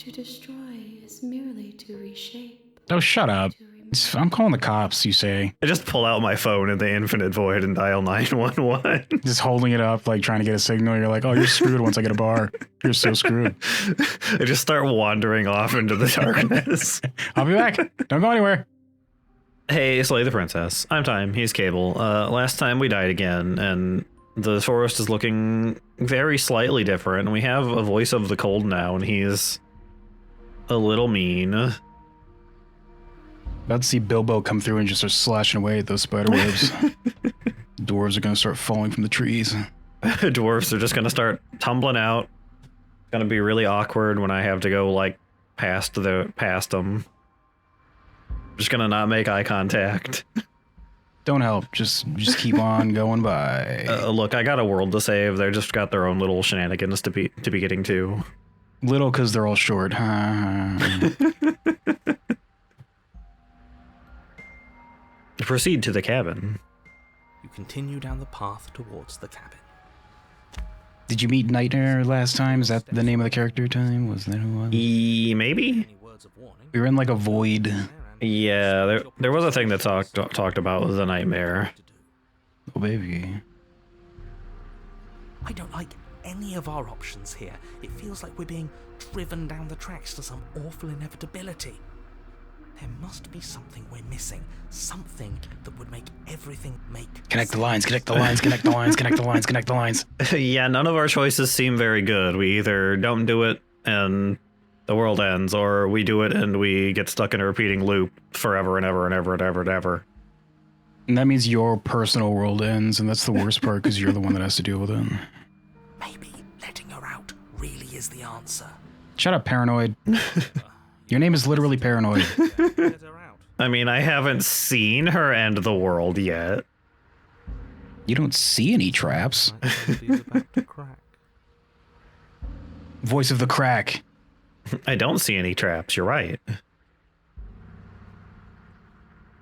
To destroy is merely to reshape. Oh, shut up. I'm calling the cops, you say. I just pull out my phone in the infinite void and dial 911. Just holding it up, like trying to get a signal. You're like, oh, you're screwed once I get a bar. You're so screwed. I just start wandering off into the darkness. I'll be back. Don't go anywhere. Hey, Slay the Princess. I'm Time. He's Kabyl. Last time we died again, and the forest is looking very slightly different. We have a voice of the cold now, and he's a little mean. About to see Bilbo come through and just start slashing away at those spider webs. Dwarves are going to start falling from the trees. Dwarves are just going to start tumbling out. It's going to be really awkward when I have to go, like, past them. Just going to not make eye contact. Don't help. Just keep on going by. Look, I got a world to save. They're just got their own little shenanigans to be getting to. Little because they're all short. Proceed to the cabin. You continue down the path towards the cabin. Did you meet Nightmare last time? Is that the name of the character time? Was that who it was? Maybe? We were in like a void. Yeah, there was a thing that talked about the nightmare. Oh, baby. I don't like any of our options here. It feels like we're being driven down the tracks to some awful inevitability. There must be something we're missing. Something that would make everything make Connect the lines, connect the lines, connect the lines, connect the lines, connect the lines. Yeah, none of our choices seem very good. We either don't do it and the world ends, or we do it and we get stuck in a repeating loop forever and ever and ever and ever and ever. And that means your personal world ends, and that's the worst part because you're the one that has to deal with it. Maybe letting her out really is the answer. Shut up, paranoid. Your name is literally Paranoid. I mean, I haven't seen her end the world yet. You don't see any traps. Voice of the crack. I don't see any traps, you're right.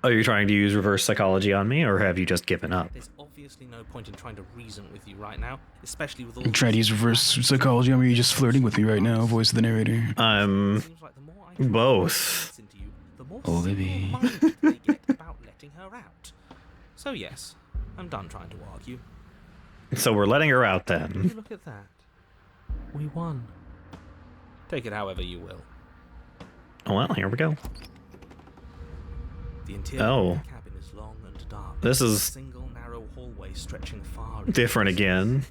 Are you trying to use reverse psychology on me, or have you just given up? There's obviously no point in trying to reason with you right now, especially with all I'm trying to use reverse psychology on me. You're just flirting with me right now, voice of the narrator. Both. Oh, baby. About letting her out. So yes, I'm done trying to argue. So we're letting her out then. Look at that. We won. Take it however you will. Well, here we go. The interior of the cabin is long and dark. This is a single narrow hallway stretching far different again.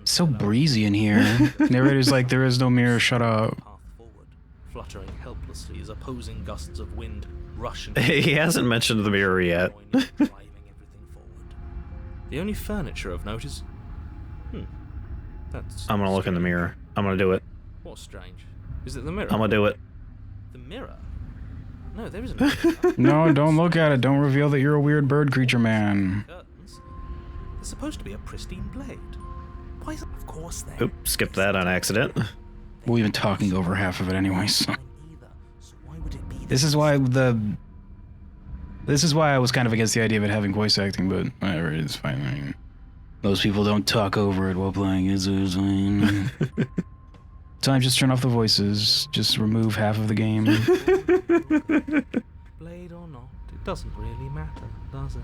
So breezy in here. Narrator's like, there is no mirror, shut up. Fluttering helplessly as opposing gusts of wind rush into He hasn't mentioned the mirror yet. The only furniture of note is... That's I'm gonna look in the mirror. I'm gonna do it. What's strange? Is it the mirror? I'm gonna do it. The mirror? No, there isn't a mirror. No, don't look at it. Don't reveal that you're a weird bird creature, man. Curtains. There's supposed to be a pristine blade. Why is it? Of course then. Oop, skipped that on accident. We've been talking over half of it anyway, so... This is why I was kind of against the idea of it having voice acting, but whatever, it's fine. I mean, most people don't talk over it while playing it, so it's fine. Time, just turn off the voices. Just remove half of the game. Blade or not, it doesn't really matter, does it?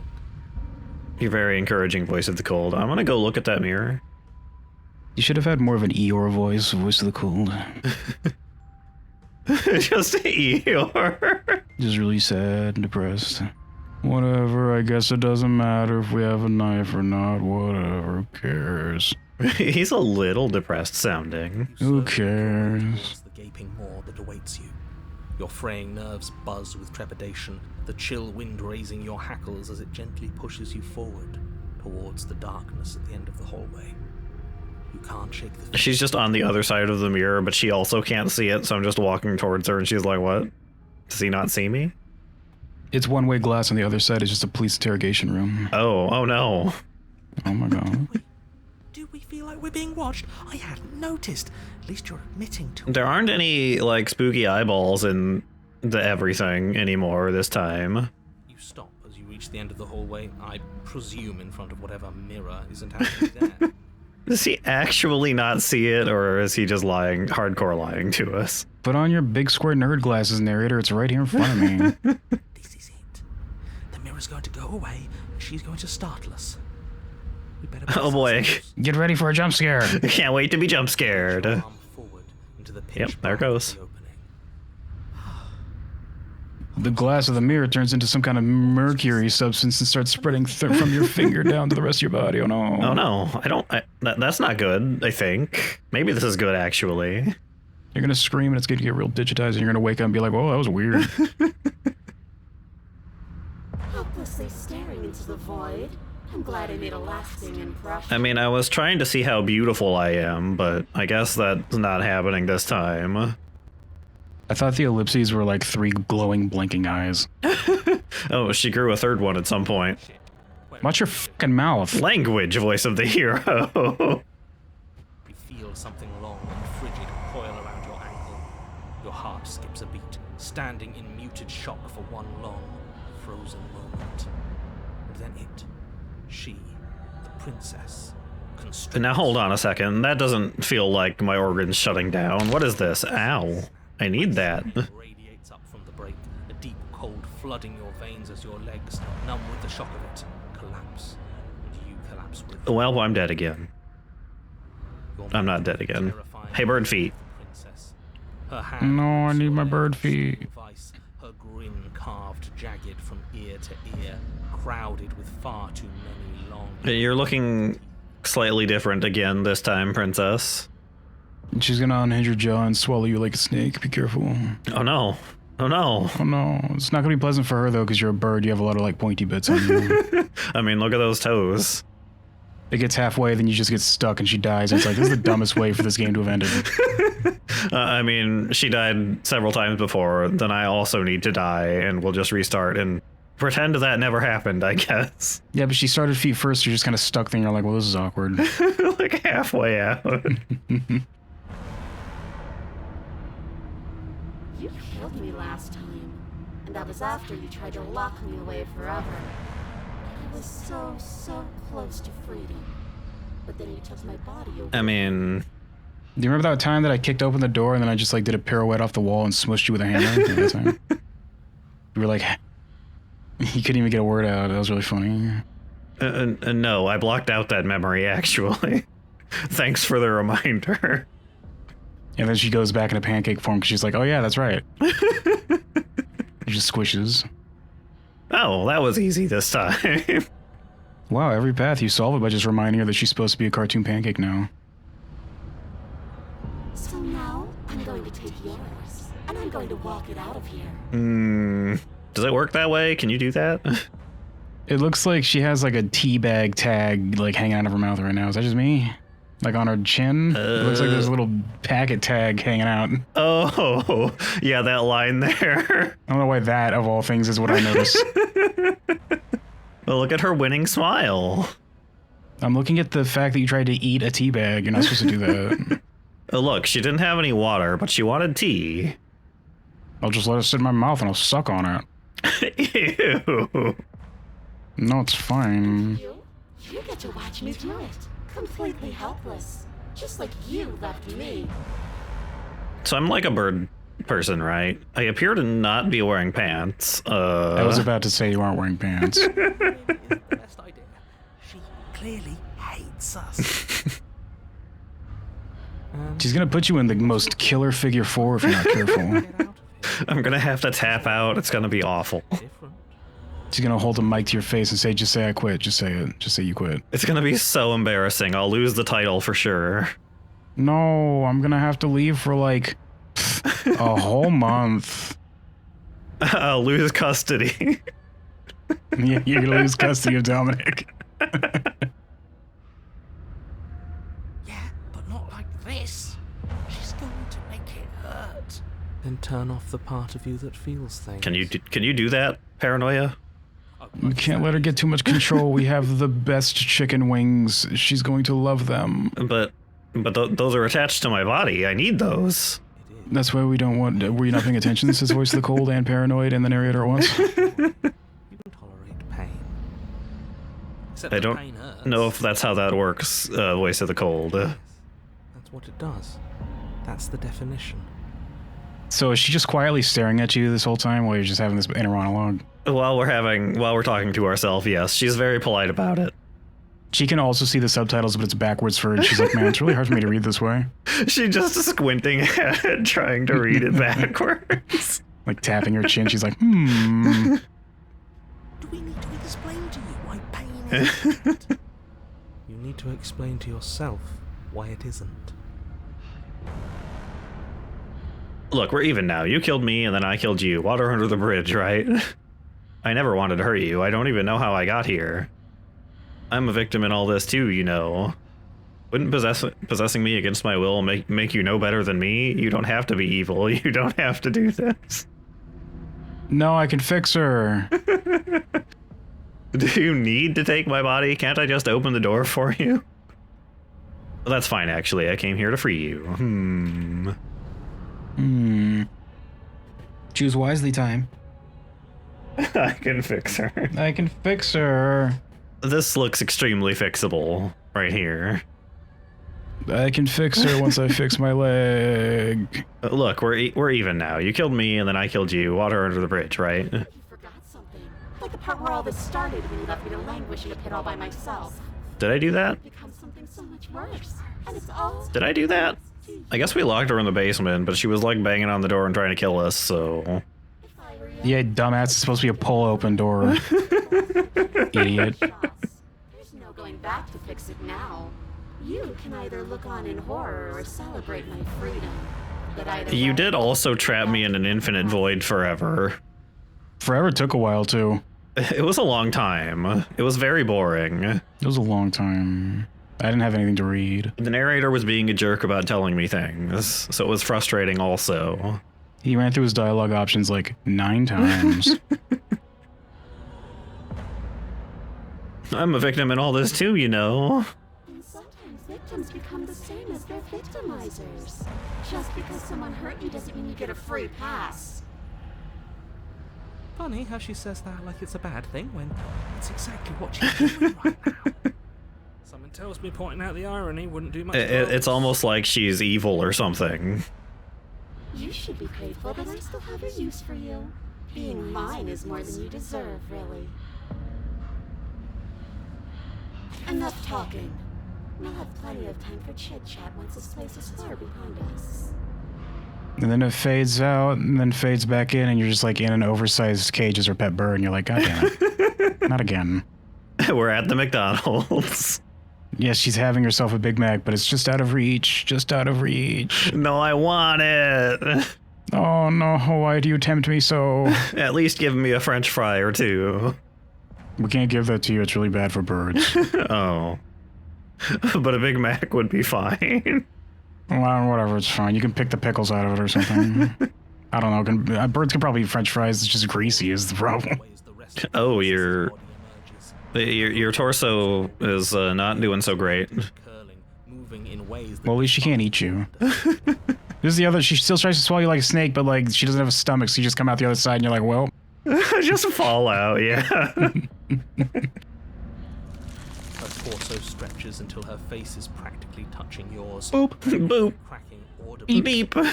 You're very encouraging, voice of the cold. I'm gonna go look at that mirror. You should have had more of an Eeyore voice of the cold. Just Eeyore. Just really sad and depressed. Whatever, I guess it doesn't matter if we have a knife or not. Whatever, who cares? He's a little depressed sounding. Who cares? The gaping maw that awaits you. Your fraying nerves buzz with trepidation, the chill wind raising your hackles as it gently pushes you forward towards the darkness at the end of the hallway. You can't shake the... She's just on the other side of the mirror, but she also can't see it, so I'm just walking towards her, and she's like, what? Does he not see me? It's one-way glass, on the other side is just a police interrogation room. Oh no. Oh my god. Do we feel like we're being watched? I hadn't noticed. At least you're admitting to it. There aren't any, like, spooky eyeballs in the everything anymore this time. You stop as you reach the end of the hallway, I presume in front of whatever mirror isn't actually there. Does he actually not see it, or is he just lying, hardcore lying to us? Put on your big square nerd glasses, narrator. It's right here in front of me. This is it. The mirror's going to go away, and she's going to startle us. We better Oh boy. Get ready for a jump scare. I can't wait to be jump scared. Arm forward into the pitch Yep, there it black of goes. the opening. The glass of the mirror turns into some kind of mercury substance and starts spreading from your finger down to the rest of your body. Oh no. Oh no, that's not good, I think. Maybe this is good, actually. You're gonna scream and it's gonna get real digitized and you're gonna wake up and be like, whoa, that was weird. Helplessly staring into the void. I'm glad I made a lasting impression. I mean, I was trying to see how beautiful I am, but I guess that's not happening this time. I thought the ellipses were like 3 glowing, blinking eyes. Oh, she grew a third one at some point. Watch your fucking mouth. Language, voice of the hero. You feel something long and frigid coil around your ankle. Your heart skips a beat, standing in muted shock for one long, frozen moment. And then she, the princess, constricts. Now hold on a second. That doesn't feel like my organs shutting down. What is this? Ow. I need that. Radiates up from the break, a deep cold flooding your veins as your legs, numb with the shock of it, collapse. And you collapse with them. Well, I'm dead again. Your I'm not dead again. terrifying Hey, bird feet. princess. Her hand No, I grips need your my leg bird with a steel feet. Vice, her grin carved jagged from ear to ear, crowded with far too many long. You're looking slightly different again this time, princess. She's gonna unhinge your jaw and swallow you like a snake. Be careful. Oh no. Oh no. Oh no. It's not gonna be pleasant for her though, because you're a bird. You have a lot of like pointy bits on you. I mean, look at those toes. It gets halfway, then you just get stuck and she dies. It's like, this is the dumbest way for this game to have ended. I mean, she died several times before, then I also need to die, and we'll just restart and pretend that never happened, I guess. Yeah, but she started feet first, you're just kind of stuck there and you're like, well, this is awkward. Like halfway out. You killed me last time, and that was after you tried to lock me away forever. I was so close to freedom, but then you took my body away. I mean, Do you remember that time that I kicked open the door and then I just like did a pirouette off the wall and smushed you with a hammer? Remember that time? You were like, you couldn't even get a word out. That was really funny. no, I blocked out that memory, actually. Thanks for the reminder. And then she goes back into pancake form because she's like, oh yeah, that's right. It just squishes. Oh, that was easy this time. Wow, every path you solve it by just reminding her that she's supposed to be a cartoon pancake now. So now I'm going to take yours, and I'm going to walk it out of here. Does it work that way? Can you do that? It looks like she has like a tea bag tag like hanging out of her mouth right now. Is that just me? Like on her chin? It looks like there's a little packet tag hanging out. Oh, yeah, that line there. I don't know why that, of all things, is what I noticed. Well, look at her winning smile. I'm looking at the fact that you tried to eat a tea bag. You're not supposed to do that. Oh, look, she didn't have any water, but she wanted tea. I'll just let it sit in my mouth and I'll suck on it. Ew. No, it's fine. You get to watch me do it. Completely helpless. Just like you left me. So I'm like a bird person, right? I appear to not be wearing pants. I was about to say you aren't wearing pants. Isn't the best idea? She clearly hates us. She's gonna put you in the most killer figure 4 if you're not careful. Get out of here. I'm gonna have to tap out. It's gonna be awful. Different. She's gonna hold a mic to your face and say, just say I quit. Just say it. Just say you quit. It's gonna be so embarrassing. I'll lose the title for sure. No, I'm gonna have to leave for like a whole month. I'll lose custody. You're gonna lose custody of Dominic. Yeah, but not like this. She's going to make it hurt. Then turn off the part of you that feels things. Can you do that, Paranoia? We can't let her get too much control. We have the best chicken wings. She's going to love them. But those are attached to my body. I need those. That's why we don't want... Were you not paying attention? This is Voice of the Cold and Paranoid and the narrator at once. You can tolerate pain. Except I the don't pain hurts. know if that's how that works, Voice of the Cold. That's what it does. That's the definition. So is she just quietly staring at you this whole time while you're just having this inner monologue? While we're talking to ourselves, yes, she's very polite about it. She can also see the subtitles, but it's backwards for her. She's like, man, it's really hard for me to read this way. She just squinting ahead, trying to read it backwards. Like tapping her chin. She's like, hmm. Do we need to explain to you why pain isn't? You need to explain to yourself why it isn't. Look, we're even now. You killed me, and then I killed you. Water under the bridge, right? I never wanted to hurt you. I don't even know how I got here. I'm a victim in all this too, you know. Wouldn't possessing me against my will make you no better than me? You don't have to be evil. You don't have to do this. No, I can fix her. Do you need to take my body? Can't I just open the door for you? Well, that's fine, actually. I came here to free you. Choose wisely, time. I can fix her. I can fix her. This looks extremely fixable right here. I can fix her once I fix my leg. Look, we're even now. You killed me, and then I killed you. Water under the bridge, right? You forgot something. Like the part where all this started when you left me to languish in a pit all by myself. Did I do that? It becomes something so much worse. And it's all... Did I do that? I guess we locked her in the basement, but she was like banging on the door and trying to kill us, so... If I were you, Yeah, dumbass. It's supposed to be a pull-open door. Idiot. there's no going back to fix it now. You can either look on in horror or celebrate my freedom. But either You way, did also trap me in an infinite void forever. Forever took a while, too. It was a long time. It was very boring. It was a long time. I didn't have anything to read. The narrator was being a jerk about telling me things, so it was frustrating also. He ran through his dialogue options like 9 times. I'm a victim in all this too, you know. And sometimes victims become the same as their victimizers. Just because someone hurt you doesn't mean you get a free pass. Funny how she says that like it's a bad thing when it's exactly what she's doing right now. Someone tells me pointing out the irony wouldn't do much. It's almost like she's evil or something. You should be grateful that I still have a use for you. Being mine is more than you deserve, really. Enough talking. We'll have plenty of time for chit-chat once this place is far behind us. And then it fades out, and then fades back in, and you're just like in an oversized cage as her pet bird, and you're like, God damn it. Not again. We're at the McDonald's. Yes, she's having herself a Big Mac, but it's just out of reach. Just out of reach. No, I want it. Oh no, why do you tempt me so? At least give me a French fry or two. We can't give that to you, it's really bad for birds. Oh. But a Big Mac would be fine. Well, whatever, it's fine. You can pick the pickles out of it or something. I don't know. Birds can probably eat French fries. It's just greasy is the problem. Oh, your torso is not doing so great. Well, at least she can't eat you. This is the other. She still tries to swallow you like a snake, but like she doesn't have a stomach, so you just come out the other side and you're like, well. Just fall out, yeah. Her torso stretches until her face is practically touching yours. Boop, boop, Cracking audibly. beep. Are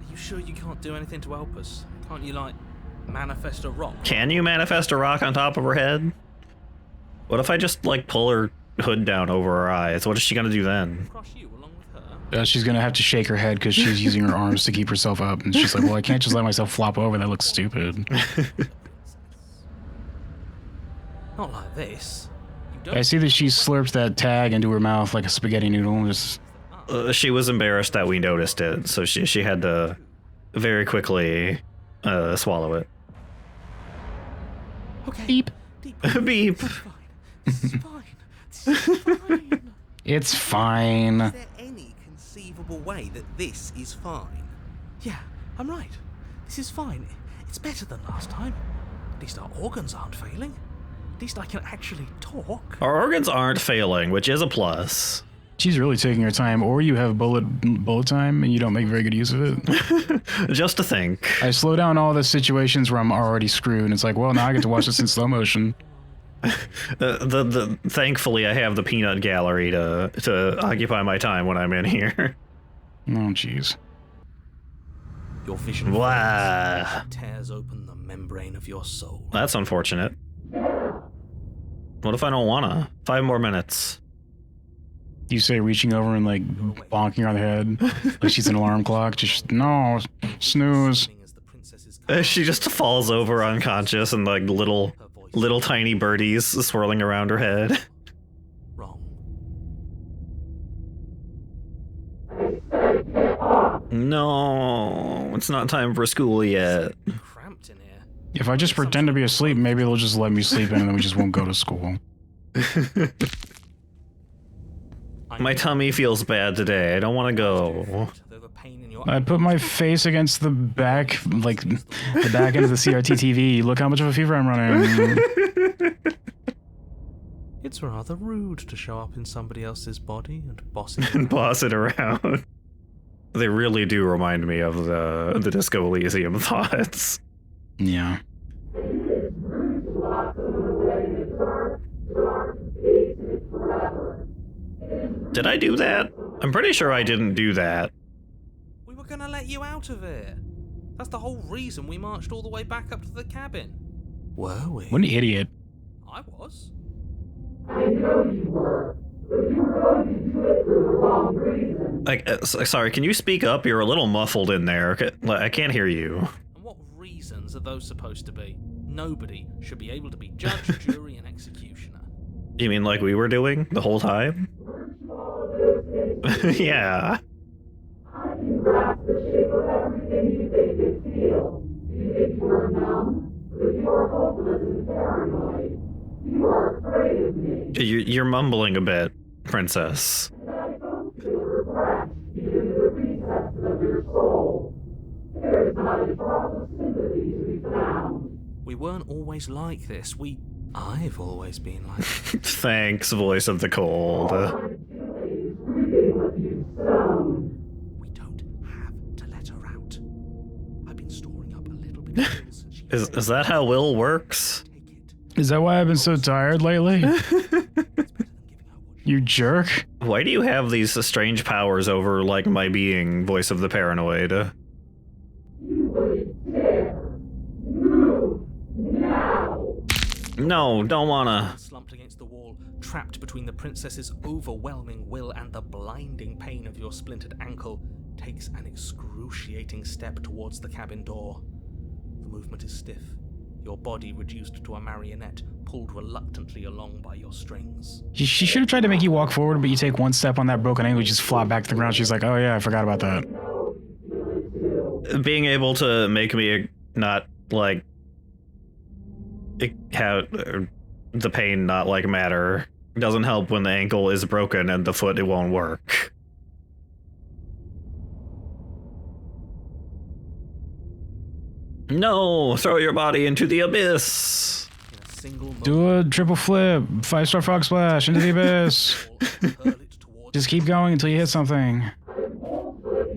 you sure you can't do anything to help us? Can't you, like, manifest a rock? Can you manifest a rock on top of her head? What if I just, like, pull her hood down over her eyes? What is she gonna do then? Crush you along with her? She's gonna have to shake her head because she's using her arms to keep herself up, and she's like, well, I can't just let myself flop over. That looks stupid. Not like this. You don't I see that she slurped that tag into her mouth like a spaghetti noodle. Just She was embarrassed that we noticed it, so she had to very quickly swallow it. Okay. beep. Deep. Beep. This is fine. This is fine. It's fine. Is there any conceivable way that this is fine? Yeah, I'm right. This is fine. It's better than last time. At least our organs aren't failing. At least I can actually talk. Our organs aren't failing, which is a plus. She's really taking her time, or you have bullet time and you don't make very good use of it. Just to think. I slow down all the situations where I'm already screwed, and it's like, well, now I get to watch this in slow motion. Thankfully, I have the peanut gallery to occupy my time when I'm in here. Oh, jeez. Your vision Wow. tears open the membrane of your soul. That's unfortunate. What if I don't wanna? 5 more minutes. You say reaching over and like bonking her on the head like she's an alarm clock. Just no, snooze. She just falls over unconscious and like little tiny birdies swirling around her head. Wrong. No, it's not time for school yet. Cramped in here. If I just pretend to be asleep, maybe they'll just let me sleep in and then we just won't go to school. My tummy feels bad today. I don't want to go. I put my face against the back, like the back end of the CRT TV. Look how much of a fever I'm running. It's rather rude to show up in somebody else's body and boss it. And boss it around. They really do remind me of the Disco Elysium thoughts. Yeah. Did I do that? I'm pretty sure I didn't do that. We were gonna let you out of it. That's the whole reason we marched all the way back up to the cabin. Were we? What an idiot. I was. Like, sorry, can you speak up? You're a little muffled in there. I can't hear you. And what reasons are those supposed to be? Nobody should be able to be judge, jury, and executioner. You mean like we were doing the whole time? Yeah. You're mumbling a bit, Princess. We weren't always like this. I've always been like this. Thanks, voice of the cold. We don't have to let her out. I've been storing up a little bit of will since she Is that how will works? take it. Is that why I've been so tired lately? It's better than giving her what she You jerk. Why do you have these strange powers over, like, my being, voice of the paranoid? No, don't wanna. slumped against the wall, trapped between the princess's overwhelming will and the blinding pain of your splintered ankle, takes an excruciating step towards the cabin door. The movement is stiff, your body reduced to a marionette, pulled reluctantly along by your strings. She should have tried to make you walk forward, but you take one step on that broken ankle, you just flop back to the ground. She's like, oh yeah, I forgot about that. Being able to make me not, like, have the pain not, like, matter doesn't help when the ankle is broken and the foot, it won't work. No, throw your body into the abyss. In a single moment, Do a triple flip, 5-star frog splash into the abyss. hurl it towards Just keep going until you hit something.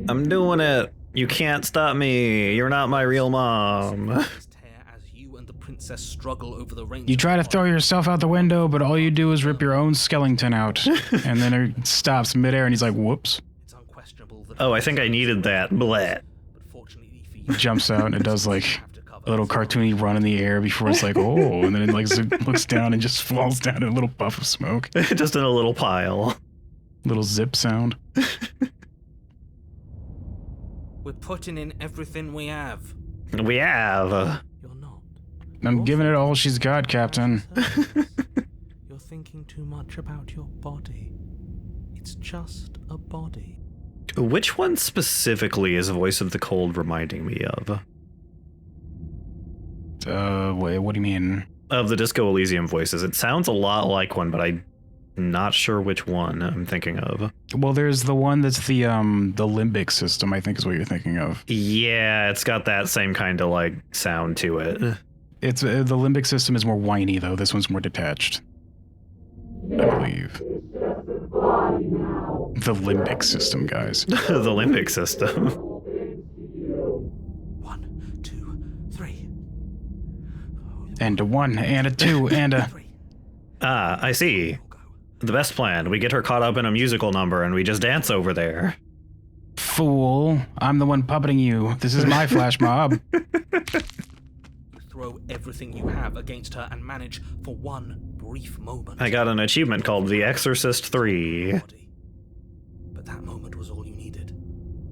I'm doing it. You can't stop me. You're not my real mom. tear as you and the princess struggle over the reins. You of try to the throw body. yourself out the window, but all you do is rip your own skeleton out. And then it stops midair and he's like, whoops. It's unquestionable that Oh, I think I needed that. Bleh. but fortunately for you, Jumps out and it does like have to cover a little cartoony run in the air before it's like, oh, and then it like looks down and just falls down in a little puff of smoke. Just in a little pile. Little zip sound. We're putting in everything we have. We have. You're not. I'm giving it all she's got, Captain. You're thinking too much about your body. It's just a body. Which one specifically is Voice of the Cold reminding me of? Wait, what do you mean? Of the Disco Elysium voices. It sounds a lot like one, but I'm not sure which one I'm thinking of. Well, there's the one that's the limbic system, I think is what you're thinking of. Yeah, it's got that same kind of, like, sound to it. It's the limbic system is more whiny though. This one's more detached, I believe. The limbic system, guys. The limbic system. 1, 2, 3. And a 1, and a 2, and a... 3. Ah, I see. The best plan. We get her caught up in a musical number and we just dance over there. Fool. I'm the one puppeting you. This is my flash mob. You throw everything you have against her and manage for one brief moment. I got an achievement called The Exorcist 3. Body. But that moment was all you needed.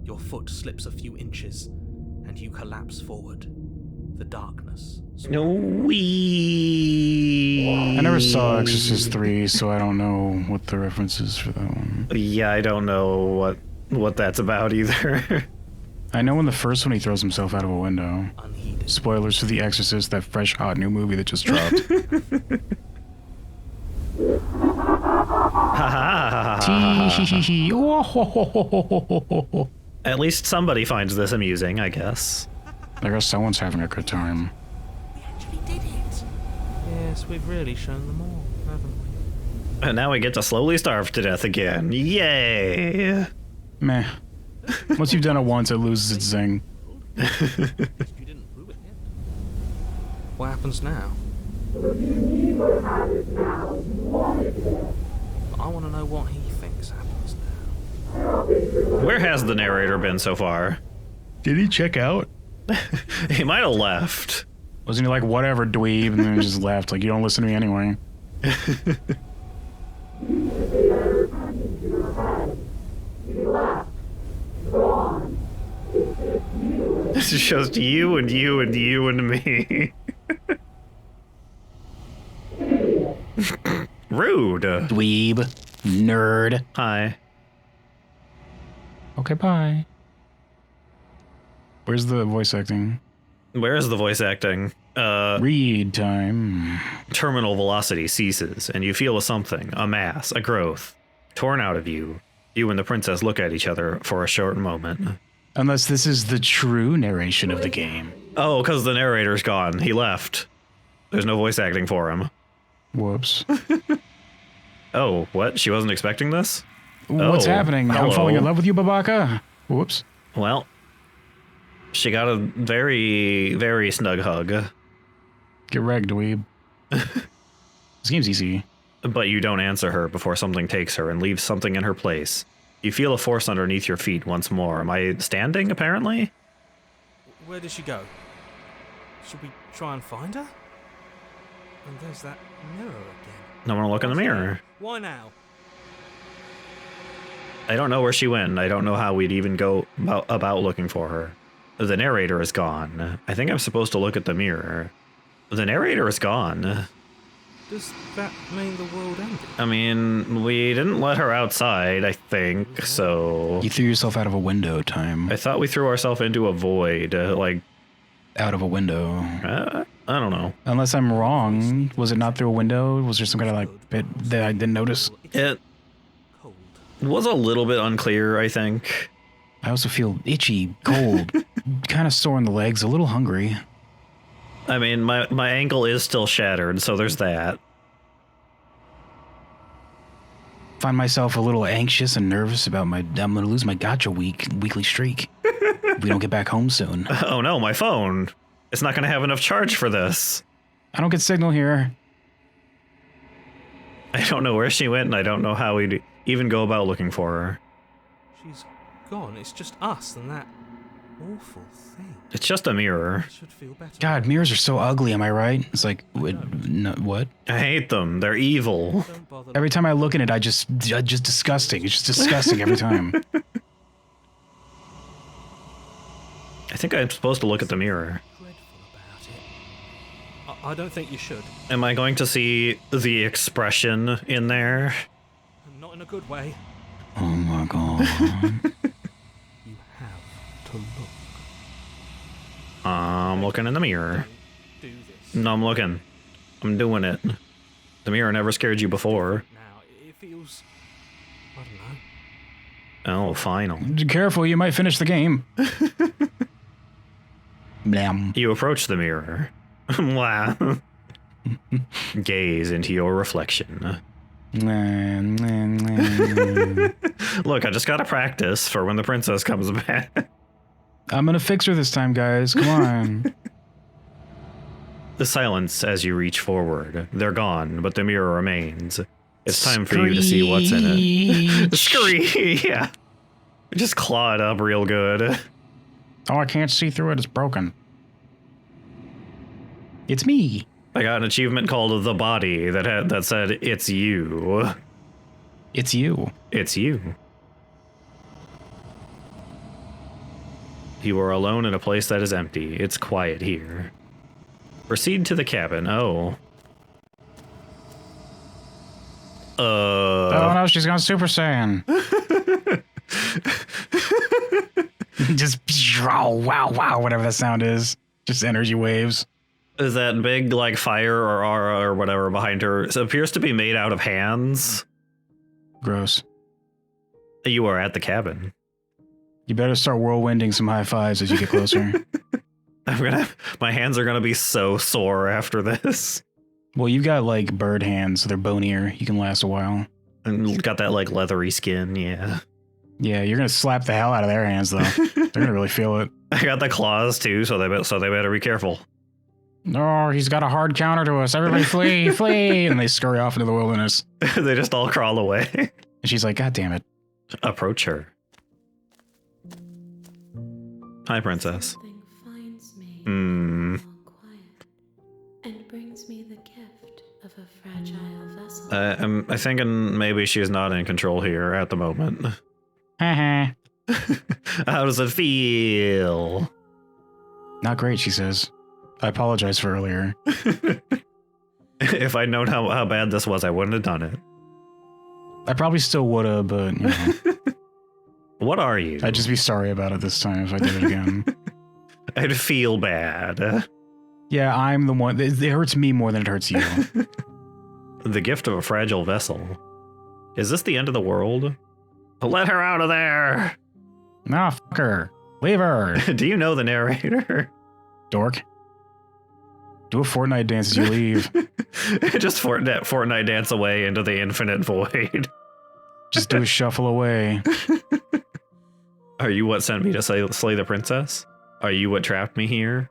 Your foot slips a few inches, and you collapse forward. The darkness. No, we. I never saw Exorcist 3, so I don't know what the reference is for that one. Yeah, I don't know what that's about either. I know in the first one he throws himself out of a window. Unheeded. Spoilers for The Exorcist, that fresh, hot new movie that just dropped. Tee-hee-hee-hee. Oh-ho-ho-ho-ho-ho-ho-ho. At least somebody finds this amusing, I guess. I guess someone's having a good time. We actually did it. Yes, we've really shown them all, haven't we? And now we get to slowly starve to death again. Yay! Meh. Once you've done it once, it loses its zing. You didn't prove it yet. What happens now? I want to know what he thinks happens now. Where has the narrator been so far? Did he check out? He might have left. Wasn't he like, whatever, dweeb, and then he just left? Like, you don't listen to me anyway. It's just you and you and you and me. Rude. Dweeb. Nerd. Hi. Okay, bye. Where's the voice acting? Where is the voice acting? Read time. Terminal velocity ceases, and you feel a something, a mass, a growth, torn out of you. You and the princess look at each other for a short moment. Unless this is the true narration of the game. Oh, because the narrator's gone. He left. There's no voice acting for him. Whoops. Oh, what? She wasn't expecting this? What's Oh, happening? hello. I'm falling in love with you, Babaka. Whoops. Well, she got a very, very snug hug. Get wrecked, dweeb. This game's easy. But you don't answer her before something takes her and leaves something in her place. You feel a force underneath your feet once more. Am I standing, apparently? Where did she go? Should we try and find her? And there's that mirror again. I want to look in the mirror. Why now? I don't know where she went. I don't know how we'd even go about looking for her. The narrator is gone. I think I'm supposed to look at the mirror. The narrator is gone. Does that mean the world ended? I mean, we didn't let her outside, I think, so... You threw yourself out of a window, time. I thought we threw ourselves into a void, Out of a window. I don't know. Unless I'm wrong. Was it not through a window? Was there some kind of like bit that I didn't notice? It Cold. was a little bit unclear, I think. I also feel itchy, cold, kind of sore in the legs, a little hungry. I mean, my ankle is still shattered, so there's that. Find myself a little anxious and nervous about I'm gonna lose my gotcha weekly streak. If we don't get back home soon. Oh no, my phone. It's not going to have enough charge for this. I don't get signal here. I don't know where she went, and I don't know how we'd even go about looking for her. She's gone. It's just us and that awful thing. It's just a mirror. I should feel better. God, mirrors are so ugly, am I right? It's like, what? I hate them. They're evil. Don't bother. Every time I look in it, I just disgusting. It's just disgusting every time. I think I'm supposed to look at the mirror. Dreadful about it. I don't think you should. Am I going to see the expression in there? And not in a good way. Oh my god. You have to look. I'm looking in the mirror. Don't do this. No, I'm looking. I'm doing it. The mirror never scared you before. Now, it feels... I don't know. Oh, final. Careful, you might finish the game. Blam. You approach the mirror. Wow. Gaze into your reflection. Look, I just gotta practice for when the princess comes back. I'm gonna fix her this time, guys. Come on. The silence as you reach forward. They're gone, but the mirror remains. It's time for you to see what's in it. Screech! Yeah. Just claw it up real good. Oh, I can't see through it. It's broken. It's me. I got an achievement called The Body that said, "It's you." It's you. It's you. You are alone in a place that is empty. It's quiet here. Proceed to the cabin. Oh. Oh no, she's gone Super Saiyan. Just wow, whatever that sound is. Just energy waves. Is that big, like, fire or aura or whatever behind her? It appears to be made out of hands. Gross. You are at the cabin. You better start whirlwinding some high fives as you get closer. My hands are gonna be so sore after this. Well, you've got, like, bird hands, so they're bonier. You can last a while. And got that, like, leathery skin, yeah. Yeah, you're gonna slap the hell out of their hands, though. They're gonna really feel it. I got the claws, too, so they better be careful. No, he's got a hard counter to us. Everybody flee, flee! And they scurry off into the wilderness. They just all crawl away. And she's like, God damn it. Approach her. Hi, princess. Something finds me Hmm. all quiet and brings me the gift of a fragile vessel. I'm thinking maybe she's not in control here at the moment. Haha. How does it feel? Not great, she says. I apologize for earlier. If I'd known how bad this was, I wouldn't have done it. I probably still woulda, but, you know. What are you? I'd just be sorry about it this time if I did it again. I'd feel bad. Yeah, I'm the one. It hurts me more than it hurts you. The gift of a fragile vessel. Is this the end of the world? Let her out of there! Nah, fuck her. Leave her. Do you know the narrator? Dork. Do a Fortnite dance as you leave. Just Fortnite dance away into the infinite void. Just do a shuffle away. Are you what sent me to slay the princess? Are you what trapped me here?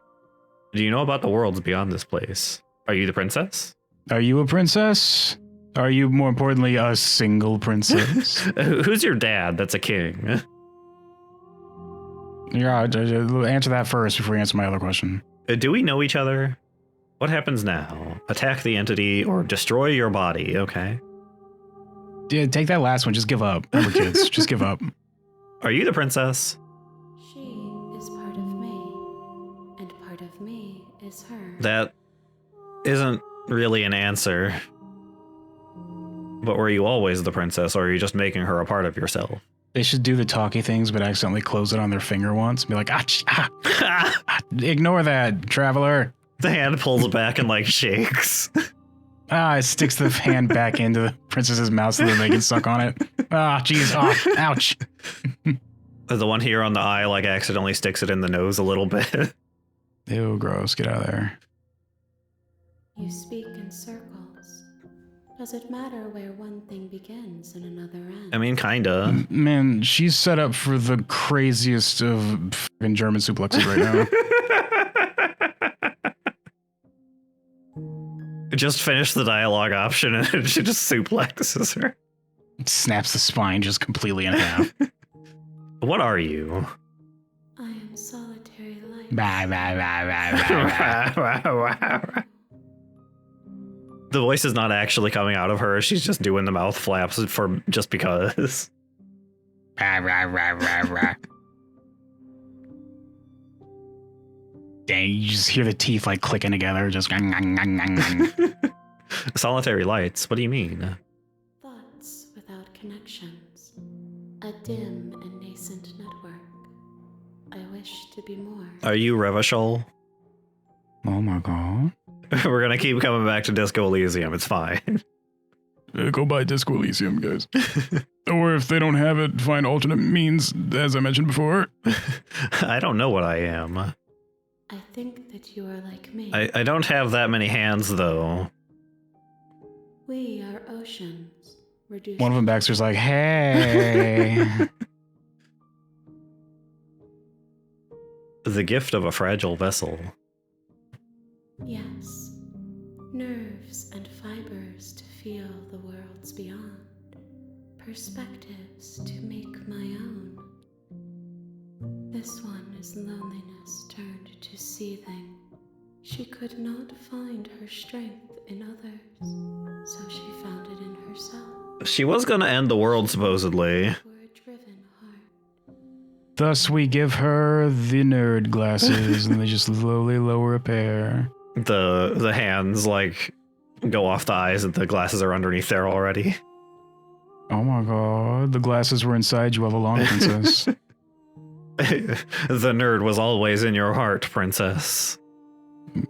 Do you know about the worlds beyond this place? Are you the princess? Are you a princess? Are you, more importantly, a single princess? Who's your dad that's a king? Yeah, answer that first before you answer my other question. Do we know each other? What happens now? Attack the entity or destroy your body, okay? Yeah, take that last one. Just give up. Remember, kids, just give up. Are you the princess? She is part of me, and part of me is her. That isn't really an answer. But were you always the princess, or are you just making her a part of yourself? They should do the talky things, but accidentally close it on their finger once and be like, ignore that, traveler. The hand pulls back and, like, shakes. It sticks the hand back into the princess's mouth so that they can suck on it. Jeez, ouch. The one here on the eye, like, accidentally sticks it in the nose a little bit. Ew, gross, get out of there. You speak in circles. Does it matter where one thing begins and another ends? I mean, kinda. Man, she's set up for the craziest of fucking German suplexes right now. Just finish the dialogue option and she just suplexes her. Snaps the spine just completely in half. What are you? I am solitary light. The voice is not actually coming out of her. She's just doing the mouth flaps for just because. Dang, you just hear the teeth like clicking together, just. Solitary lights. What do you mean? Thoughts without connections. A dim and nascent network. I wish to be more. Are you Revachol? Oh my god. We're gonna keep coming back to Disco Elysium. It's fine. Go buy Disco Elysium, guys. Or if they don't have it, find alternate means, as I mentioned before. I don't know what I am. I think that you are like me. I don't have that many hands, though. We are oceans, reduced. One of them Baxter's like, hey. The gift of a fragile vessel. Yes, nerves and fibers to feel the worlds beyond, perspectives to make my own. This one is loneliness turned to seething. She could not find her strength in others, so she found it in herself. She was gonna end the world, supposedly. For a driven heart. Thus we give her the nerd glasses, and they just slowly lower a pair. The hands, like, go off the eyes and the glasses are underneath there already. Oh my god, the glasses were inside you all along, princess. The nerd was always in your heart, princess.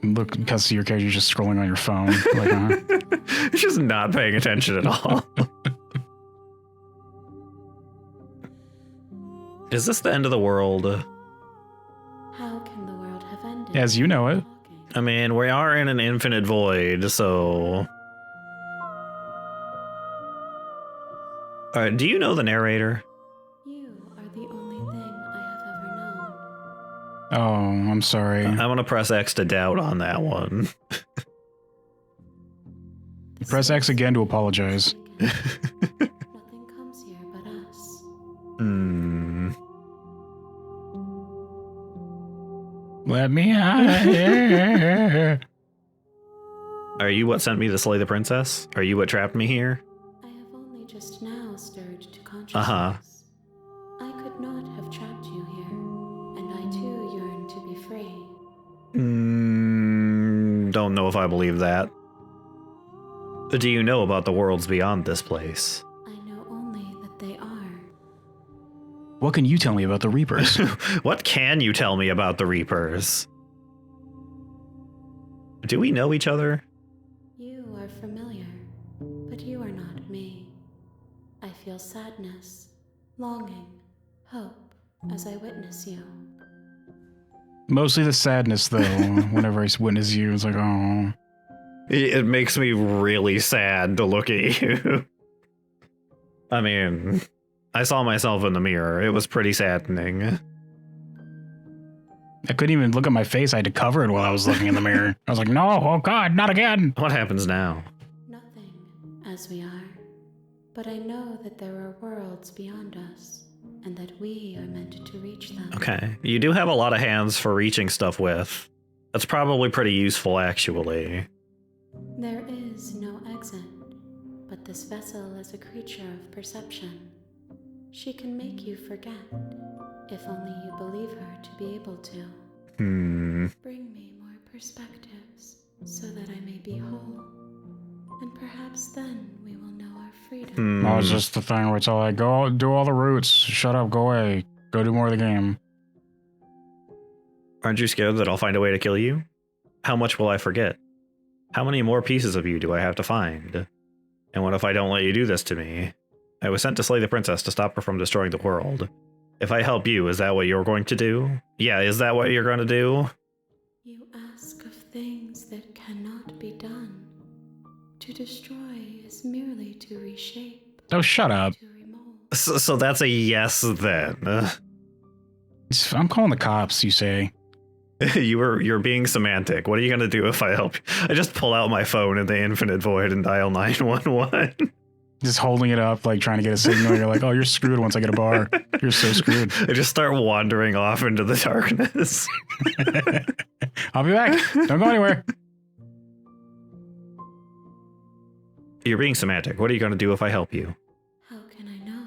Look, because your character's just scrolling on your phone. Like, Just not paying attention at all. Is this the end of the world? How can the world have ended? As you know it. I mean, we are in an infinite void, so... Alright, do you know the narrator? You are the only thing I have ever known. Oh, I'm sorry. I'm gonna press X to doubt on that one. Press X again to apologize. Nothing comes here but us. Let me out of here. Are you what sent me to slay the princess? Are you what trapped me here? I have only just now stirred to consciousness. Uh-huh. I could not have trapped you here, and I too yearn to be free. Don't know if I believe that. Do you know about the worlds beyond this place? I know only that they are. What can you tell me about the Reapers? What can you tell me about the Reapers? Do we know each other? You are familiar, but you are not me. I feel sadness, longing, hope as I witness you. Mostly the sadness, though. Whenever I witness you, it's like, oh. It makes me really sad to look at you. I mean, I saw myself in the mirror. It was pretty saddening. I couldn't even look at my face. I had to cover it while I was looking in the mirror. I was like, no, oh god, not again. What happens now? Nothing, as we are. But I know that there are worlds beyond us, and that we are meant to reach them. Okay, you do have a lot of hands for reaching stuff with. That's probably pretty useful, actually. There is no exit, but this vessel is a creature of perception. She can make you forget, if only you believe her to be able to. Bring me more perspectives, so that I may be whole. And perhaps then we will know our freedom. Oh, it's just the thing where it's all like, go do all the routes. Shut up, go away. Go do more of the game. Aren't you scared that I'll find a way to kill you? How much will I forget? How many more pieces of you do I have to find? And what if I don't let you do this to me? I was sent to slay the princess to stop her from destroying the world. If I help you, is that what you're going to do? Yeah, is that what you're going to do? You ask of things that cannot be done. To destroy is merely to reshape, Oh, shut up. to remold. So that's a yes then. I'm calling the cops, you say. You're being semantic. What are you going to do if I help you? I just pull out my phone in the infinite void and dial 911. Just holding it up, like trying to get a signal. You're like, oh, you're screwed once I get a bar. You're so screwed. I just start wandering off into the darkness. I'll be back. Don't go anywhere. You're being semantic. What are you going to do if I help you? How can I know?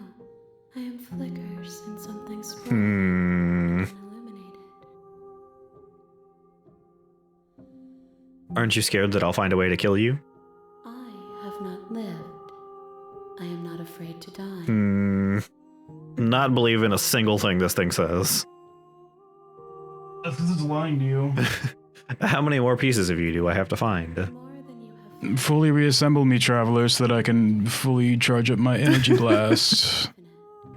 I am flickers in something small Hmm. and illuminated. Aren't you scared that I'll find a way to kill you? I have not lived. I am not afraid to die. Not believe in a single thing this thing says. This is lying to you. How many more pieces of you do I have to find? More than you have Fully reassemble me, traveler, so that I can fully charge up my energy blast.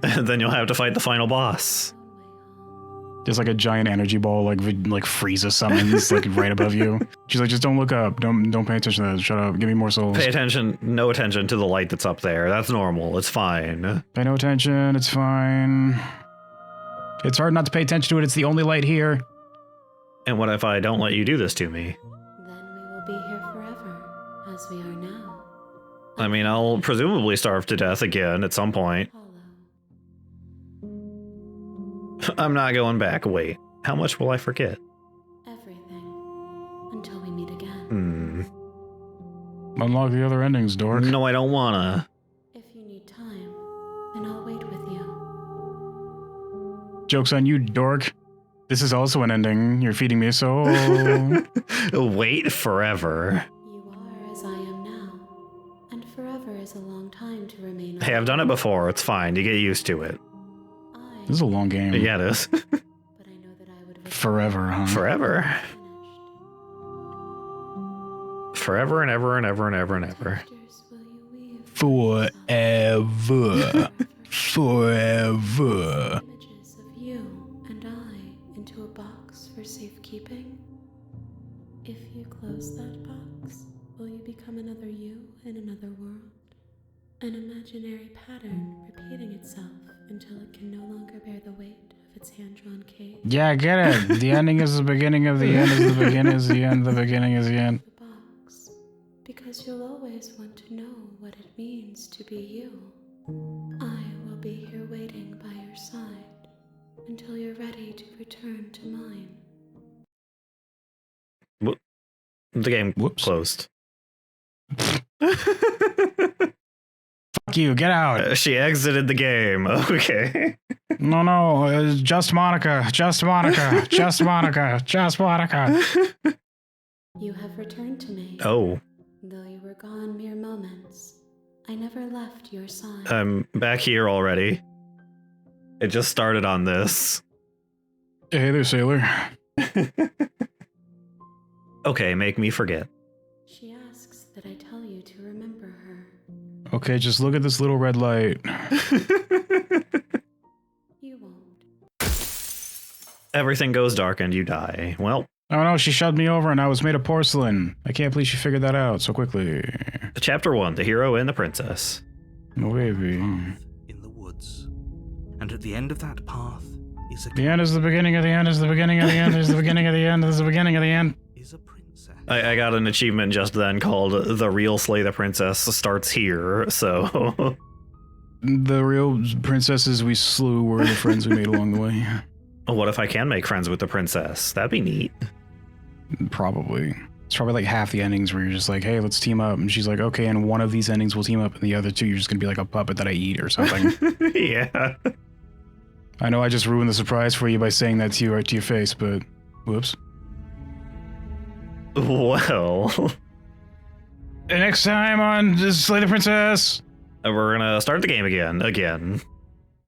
Then you'll have to fight the final boss. found way home. There's like a giant energy ball, like Frieza summons, like right above you. She's like, just don't look up. Don't pay attention to that. Shut up. Give me more souls. Pay attention. No attention to the light that's up there. That's normal. It's fine. Pay no attention. It's fine. It's hard not to pay attention to it. It's the only light here. And what if I don't let you do this to me? Then we will be here forever, as we are now. I mean, I'll presumably starve to death again at some point. Hollow. I'm not going back. Wait, how much will I forget? Everything. Until we meet again. Unlock the other endings, dork. No, I don't wanna. If you need time, then I'll wait with you. Joke's on you, dork. This is also an ending. You're feeding me a soul. Wait forever. You are as I am now. And forever is a long time to remain. Hey, I've done it before. It's fine. You get used to it. This is a long game. Yeah, it is. But I know that I would have Forever, huh? Forever. finished. Forever and ever and ever and ever and ever. Textures will you weave Forever. Forever. images of you and I into a box for safekeeping? If you close that box, will you become another you in another world? An imaginary pattern repeating itself until it can no longer bear the weight of its hand-drawn cage. Yeah, I get it. The ending is the beginning of the end is the beginning is the end. The beginning is the end. The box, because you'll always want to know what it means to be you. I will be here waiting by your side until you're ready to return to mine. The game Whoops. closed. Fuck you, get out. She exited the game. Okay. No, just Monica. Just Monica. Just Monica. Just Monica. You have returned to me. Oh, Though you were gone mere moments, I never left your side. I'm back here already. It just started on this. Hey there, sailor. Okay, make me forget. She asks that I tell you to remember her. Okay, just look at this little red light. You won't. Everything goes dark and you die. Well, Oh no, she shoved me over and I was made of porcelain. I can't believe she figured that out so quickly. Chapter 1, The Hero and the Princess. Oh, baby. In the woods. And at the end of that path is a The end is the beginning of the end is the beginning of the end is the beginning of the end is the beginning of the end. is a princess. I got an achievement just then called The Real Slay the Princess starts here, so... The real princesses we slew were the friends we made along the way. What if I can make friends with the princess? That'd be neat. Probably. It's probably like half the endings where you're just like, hey, let's team up. And she's like, okay, and one of these endings we'll team up, and the other two you're just gonna be like a puppet that I eat or something. Yeah. I know I just ruined the surprise for you by saying that to you right to your face, but whoops. Well... And next time on Slay the Princess! We're gonna start the game again.